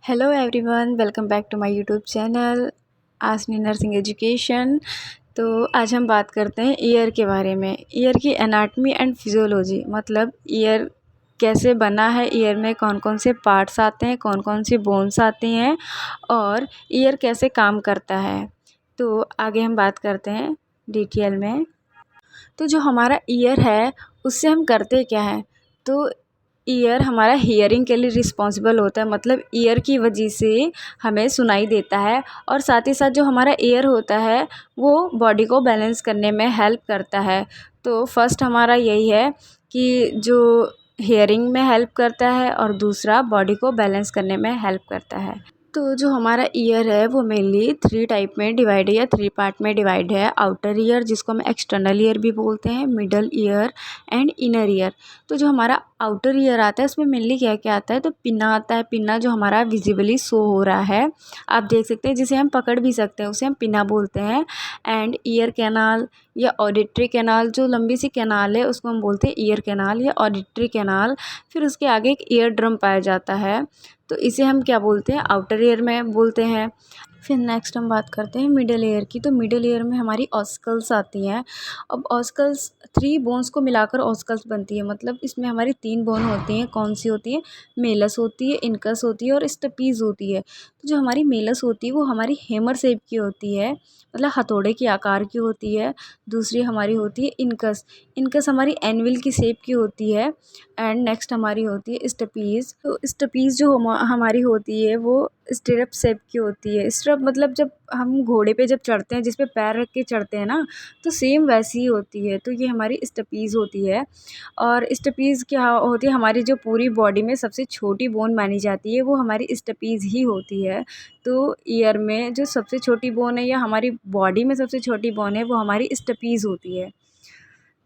Hello everyone, welcome back to my YouTube channel आसनी nursing education. तो आज हम बात करते हैं ईयर के बारे में। ईयर की एनाटमी एंड फिजियोलॉजी, मतलब ईयर कैसे बना है, ईयर में कौन कौन से पार्ट्स आते हैं, कौन कौन सी बोन्स आती हैं और ईयर कैसे काम करता है। तो आगे हम बात करते हैं डिटेल में। तो जो हमारा ईयर है उससे हम करते क्या है, तो ईयर हमारा हियरिंग के लिए रिस्पॉन्सिबल होता है, मतलब ईयर की वजह से हमें सुनाई देता है। और साथ ही साथ जो हमारा ईयर होता है वो बॉडी को बैलेंस करने में हेल्प करता है। तो फर्स्ट हमारा यही है कि जो हियरिंग में हेल्प करता है और दूसरा बॉडी को बैलेंस करने में हेल्प करता है। तो जो हमारा ईयर है वो मेनली 3 टाइप में डिवाइड है या 3 पार्ट में डिवाइड है। आउटर ईयर, जिसको हम एक्सटर्नल ईयर भी बोलते हैं, middle ear and inner ear. तो जो हमारा आउटर ईयर आता है उसमें मेनली क्या क्या आता है, तो पिन्ना आता है। पिन्ना जो हमारा विजिबली शो हो रहा है, आप देख सकते हैं, जिसे हम पकड़ भी सकते हैं, उसे हम पिन्ना बोलते हैं। एंड ईयर कैनाल या ऑडिटरी कैनाल, जो लंबी सी कैनाल है उसको हम बोलते हैं ईयर कैनाल या ऑडिटरी कैनाल। फिर उसके आगे एक ईयर ड्रम पाया जाता है, तो इसे हम क्या बोलते हैं, आउटर ईयर में बोलते हैं। फिर नेक्स्ट हम बात करते हैं मिडल ईयर की। तो मिडल ईयर में हमारी ऑस्कल्स आती हैं। अब ऑस्कल्स 3 बोन्स को मिलाकर ऑस्कल्स बनती है, मतलब इसमें हमारी 3 बोन होती हैं। कौन सी होती है, मेलस होती है, इनकस होती है और स्टपीज होती है। तो जो हमारी मेलस होती है वो हमारी हेमर शेप की होती है, मतलब हथौड़े के आकार की होती है। दूसरी हमारी होती है इनकस। इनकस हमारी एनविल की शेप की होती है। एंड नेक्स्ट हमारी होती है स्टपीज। तो स्टपीज जो हमारी होती है वो स्टिरप शेप की होती है। स्टिरप मतलब जब हम घोड़े पे जब चढ़ते हैं, जिस पे पैर रख के चढ़ते हैं ना, तो सेम वैसी ही होती है। तो ये हमारी स्टपीज होती है। और स्टपीज क्या होती है, हमारी जो पूरी बॉडी में सबसे छोटी बोन मानी जाती है वो हमारी स्टपीज ही होती है। तो ईयर में जो सबसे छोटी बोन है या हमारी बॉडी में सबसे छोटी बोन है वो हमारी स्टपीज होती है।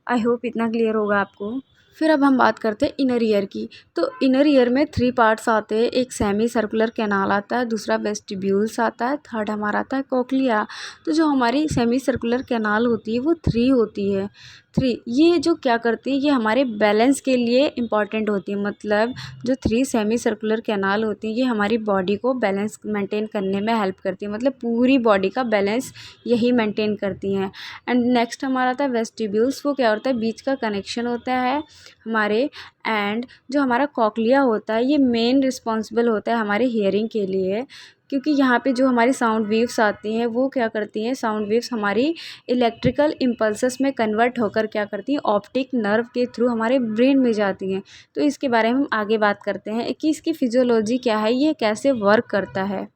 आई होप इतना क्लियर होगा आपको। फिर अब हम बात करते हैं इनर ईयर की। तो इनर ईयर में 3 पार्ट्स आते हैं। एक सेमी सर्कुलर कैनाल आता है, दूसरा वेस्टिब्यूल्स आता है, थर्ड हमारा आता है कोक्लिया। तो जो हमारी सेमी सर्कुलर कैनाल होती है वो 3 होती है। 3 ये जो क्या करती है, ये हमारे बैलेंस के लिए इम्पॉर्टेंट होती है। मतलब जो 3 सेमी सर्कुलर कैनाल होती है ये हमारी बॉडी को बैलेंस मेंटेन करने में हेल्प करती है, मतलब पूरी बॉडी का बैलेंस यही मेंटेन करती हैं। एंड नेक्स्ट हमारा था वेस्टिब्यूल्स। वो क्या होता है, बीच का कनेक्शन होता है हमारे। एंड जो हमारा कॉक्लिया होता है ये मेन रिस्पॉन्सिबल होता है हमारे हियरिंग के लिए, क्योंकि यहाँ पे जो हमारी साउंड वेव्स आती हैं वो क्या करती हैं, साउंड वेव्स हमारी इलेक्ट्रिकल इम्पल्सेस में कन्वर्ट होकर क्या करती हैं, ऑप्टिक नर्व के थ्रू हमारे ब्रेन में जाती हैं। तो इसके बारे में हम आगे बात करते हैं कि इसकी फिजियोलॉजी क्या है, ये कैसे वर्क करता है।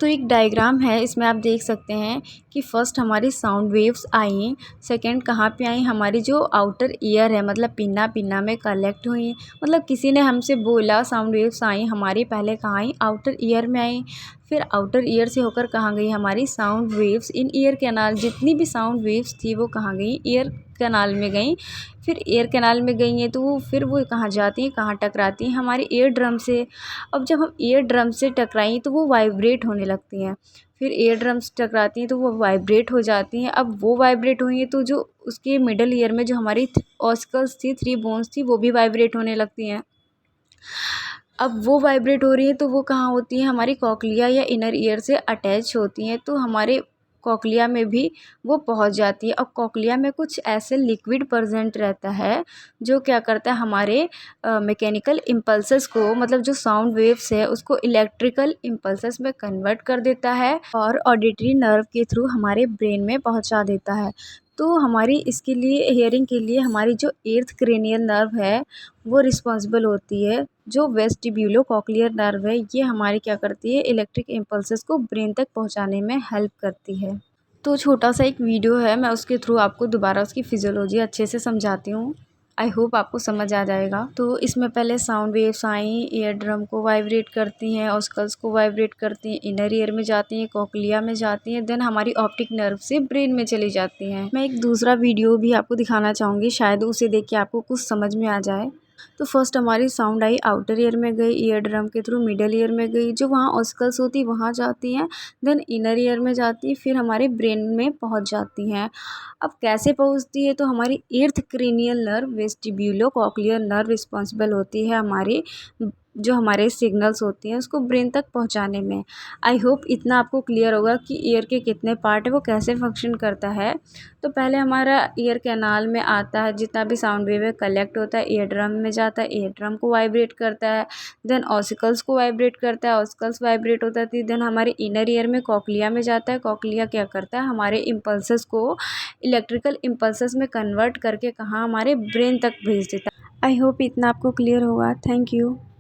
तो एक डायग्राम है, इसमें आप देख सकते हैं कि फर्स्ट हमारी साउंड वेव्स आई, सेकंड कहाँ पे आई, हमारी जो आउटर ईयर है, मतलब पिन्ना पिन्ना में कलेक्ट हुई। मतलब किसी ने हमसे बोला साउंड वेव्स आई हमारी, पहले कहाँ आई, आउटर ईयर में आई। फिर आउटर ईयर से होकर कहाँ गई हमारी sound waves in ear canal. जितनी भी साउंड वेव्स थी वो कहाँ गई, ईयर कैनाल में गई। फिर एयर कैनाल में गई हैं तो वो कहाँ जाती हैं, कहाँ टकराती हैं, हमारे ईयर ड्रम से। अब जब हम ईयर ड्रम से टकराई तो वो वाइब्रेट होने लगती हैं। फिर ईयर ड्रम से टकराती हैं तो वो वाइब्रेट हो जाती हैं। अब वो वाइब्रेट हुई हैं तो जो उसके मिडल ईयर में जो हमारी ऑस्कल्स थी, 3 बोन्स थी, वो भी वाइब्रेट होने लगती हैं। अब वो वाइब्रेट हो रही है तो वो कहाँ होती है, हमारी कॉक्लिया या इनर ईयर से अटैच होती हैं, तो हमारे कॉक्लिया में भी वो पहुंच जाती है। अब कॉक्लिया में कुछ ऐसे लिक्विड प्रेजेंट रहता है जो क्या करता है, हमारे मैकेनिकल इम्पल्सेस को, मतलब जो साउंड वेव्स है उसको इलेक्ट्रिकल इम्पल्सेस में कन्वर्ट कर देता है और ऑडिटरी नर्व के थ्रू हमारे ब्रेन में पहुंचा देता है। तो हमारी इसके लिए हियरिंग के लिए हमारी जो एर्थ क्रेनियल नर्व है वो रिस्पॉन्सिबल होती है। जो वेस्टिब्यूलो कॉक्लियर नर्व है ये हमारी क्या करती है, इलेक्ट्रिक इम्पल्सेस को ब्रेन तक पहुंचाने में हेल्प करती है। तो छोटा सा एक वीडियो है, मैं उसके थ्रू आपको दोबारा उसकी फिजियोलॉजी अच्छे से समझाती हूँ। आई होप आपको समझ आ जाएगा। तो इसमें पहले साउंड वेव्स आई, ईयर ड्रम को वाइब्रेट करती हैं, ऑस्कल्स को वाइब्रेट करती हैं, इनर ईयर में जाती हैं, कॉक्लिया में जाती हैं, देन हमारी ऑप्टिक नर्व से ब्रेन में चली जाती हैं। मैं एक दूसरा वीडियो भी आपको दिखाना चाहूँगी, शायद उसे देख के आपको कुछ समझ में आ जाए। तो फर्स्ट हमारी साउंड आई, आउटर ईयर में गई, ईयर ड्रम के थ्रू मिडल ईयर में गई, जो वहाँ ऑस्कल्स होती वहाँ जाती हैं, देन इनर ईयर में जाती है, फिर हमारे ब्रेन में पहुँच जाती हैं। अब कैसे पहुँचती है, तो हमारी eighth cranial nerve vestibulocochlear nerve responsible होती है हमारे जो हमारे सिग्नल्स होती हैं उसको ब्रेन तक पहुंचाने में। आई होप इतना आपको क्लियर होगा कि ईयर के कितने पार्ट है, वो कैसे फंक्शन करता है। तो पहले हमारा ईयर कैनाल में आता है, जितना भी साउंड वेव है कलेक्ट होता है, ईयर ड्रम में जाता है, ईयर ड्रम को वाइब्रेट करता है, देन ऑसिकल्स को वाइब्रेट करता है, ऑसिकल्स वाइब्रेट होता है, देन हमारे इनर ईयर में कॉकलिया में जाता है। कॉकलिया क्या करता है, हमारे इम्पल्सेस को इलेक्ट्रिकल इम्पल्सेस में कन्वर्ट करके कहाँ हमारे ब्रेन तक भेज देता है। आई होप इतना आपको क्लियर होगा। Thank you.